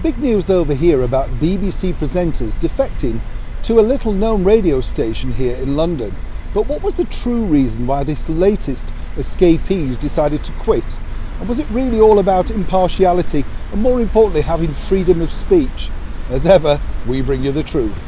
big news over here about BBC presenters defecting to a little known radio station here in London. But what was the true reason why this latest escapees decided to quit? And was it really all about impartiality and, more importantly, having freedom of speech? As ever, we bring you the truth.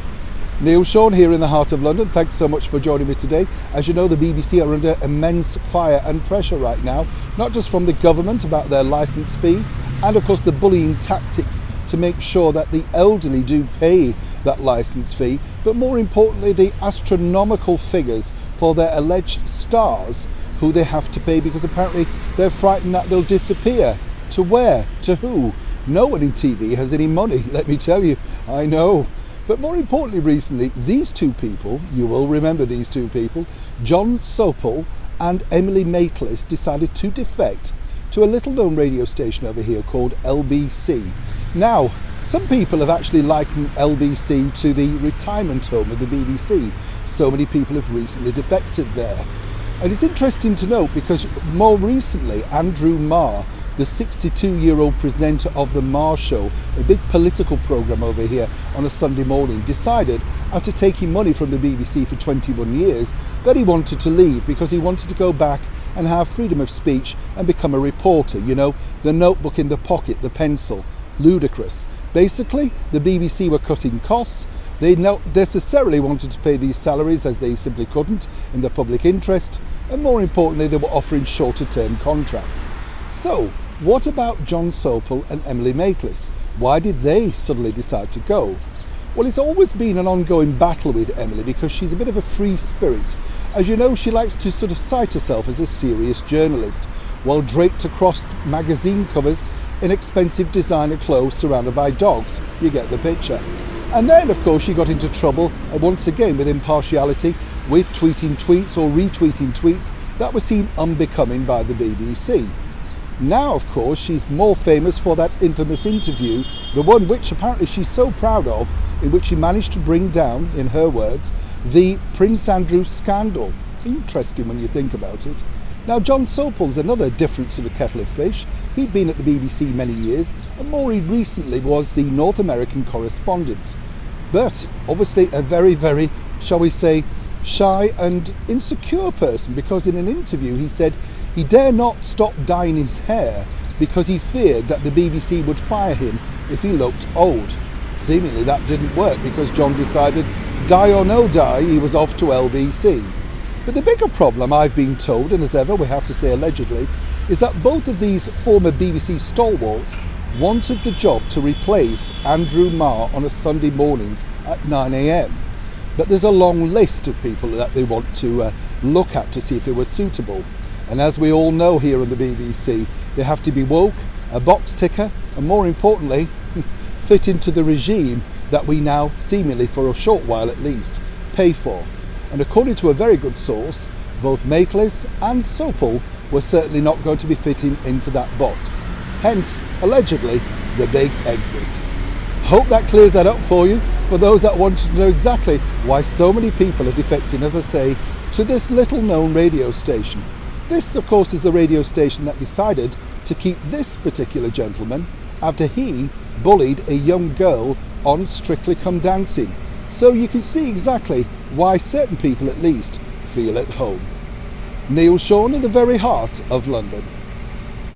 Neil Sean here in the heart of London. Thanks so much for joining me today. As you know, the BBC are under immense fire and pressure right now, not just from the government about their licence fee, and of course the bullying tactics to make sure that the elderly do pay that licence fee, but more importantly the astronomical figures for their alleged stars who they have to pay, because apparently they're frightened that they'll disappear. To where? To who? No one in TV has any money, let me tell you. I know. But more importantly recently, these two people, you will remember these two people, Jon Sopel and Emily Maitlis, decided to defect to a little known radio station over here called LBC. Now, some people have actually likened LBC to the retirement home of the BBC. So many people have recently defected there. And it's interesting to note because more recently, Andrew Marr, the 62-year-old presenter of The Marr Show, a big political programme over here on a Sunday morning, decided, after taking money from the BBC for 21 years, that he wanted to leave because he wanted to go back and have freedom of speech and become a reporter. You know, the notebook in the pocket, the pencil. Ludicrous. Basically, the BBC were cutting costs. They not necessarily wanted to pay these salaries, as they simply couldn't in the public interest, and more importantly they were offering shorter term contracts. So what about Jon Sopel and Emily Maitlis? Why did they suddenly decide to go? Well, it's always been an ongoing battle with Emily because she's a bit of a free spirit. As you know, she likes to sort of cite herself as a serious journalist, while draped across magazine covers in expensive designer clothes surrounded by dogs. You get the picture. And then, of course, she got into trouble once again with impartiality, with tweeting tweets or retweeting tweets that were seen unbecoming by the BBC. Now, of course, she's more famous for that infamous interview, the one which apparently she's so proud of, in which she managed to bring down, in her words, the Prince Andrew scandal. Interesting when you think about it. Now, Jon Sopel's another different sort of kettle of fish. He'd been at the BBC many years, and more recently was the North American correspondent. But obviously a very, very, shall we say, shy and insecure person, because in an interview he said he dare not stop dyeing his hair because he feared that the BBC would fire him if he looked old. Seemingly that didn't work because Jon decided, die or no die, he was off to LBC. But the bigger problem, I've been told, and as ever we have to say allegedly, is that both of these former BBC stalwarts wanted the job to replace Andrew Marr on a Sunday mornings at 9 a.m. But there's a long list of people that they want to look at to see if they were suitable. And as we all know here on the BBC, they have to be woke, a box ticker, and more importantly, fit into the regime that we now, seemingly for a short while at least, pay for. And according to a very good source, both Maitlis and Sopel were certainly not going to be fitting into that box. Hence, allegedly, the big exit. Hope that clears that up for you, for those that wanted to know exactly why so many people are defecting, as I say, to this little known radio station. This, of course, is the radio station that decided to keep this particular gentleman after he bullied a young girl on Strictly Come Dancing. So you can see exactly why certain people at least feel at home. Neil Sean in the very heart of London.